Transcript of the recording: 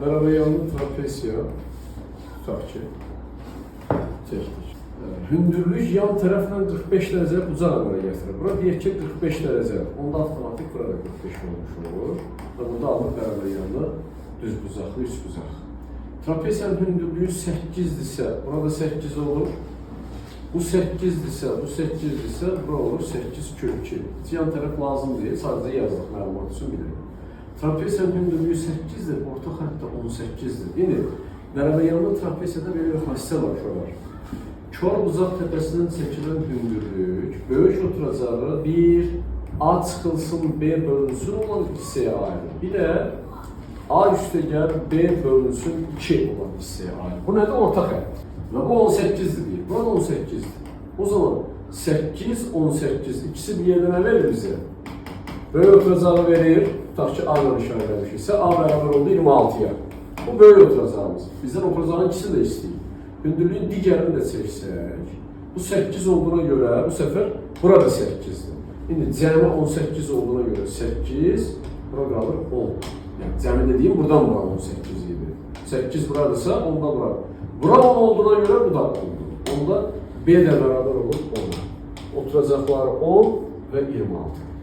Meraviyanlı trapesiya tutaq ki, çəkdik. Hündürlük yan tərəflə 45 dərəcə bucaq əmələ gətirir. Bura deyək ki, 45 dərəcə. Onda avtomatik burada 45 olmuş olur. Və burada alır meraviyanlı düz bucaqlı, üst bucaq. Trapesiyanın hündürlüyü 8-dirsə, burada 8 olur. Bu 8-dirsə, bu 8-dirsə, bura olur 8-2. Yan tərəf lazım deyil, sadəcə yazdıq məlumat üçün bilirik. Trapesiyanın hündürlüyü 8-dir, orta xəttdə 18-dir. İndi, meraviyanlı trapesiyada belə bir xassiyyət var uşaqlar. Kor bucaq təpəsindən çəkilən hündürlük, böyük oturacağı bir A çıxılsın B bölünsün olan hissəyə ayrılır. Bir də A üstəgəl B bölünsün 2 olan hissəyə ayrılır. Bu nədir? Orta xətt. Və bu 18-dir deyil. Burada 18-dir. O zaman 8, 18, ikisi bir yerdə nə verir bizə? Böyük oturacağı verir. Tutaq ki, A ilə işarə eləmişiksə, A bərabər oldu 26-ya. Bu böyük oturacağımız. Bizdən oturacağın ikisini də istəyir. Hündürlüyün digərini də çəksək, bu 8 olduğuna görə, bu səfər burada 8-dir. İndi cəmi 18 olduğuna görə 8, bura qalır 10. Yəni, cəmi dediyim, buradan bura 18 idi. 8 buradırsa, ondan bura. Bura 10 olduğuna görə bu da 10'dur. Onda B də bərabər olur 10. Oturacaqları 10 və 26.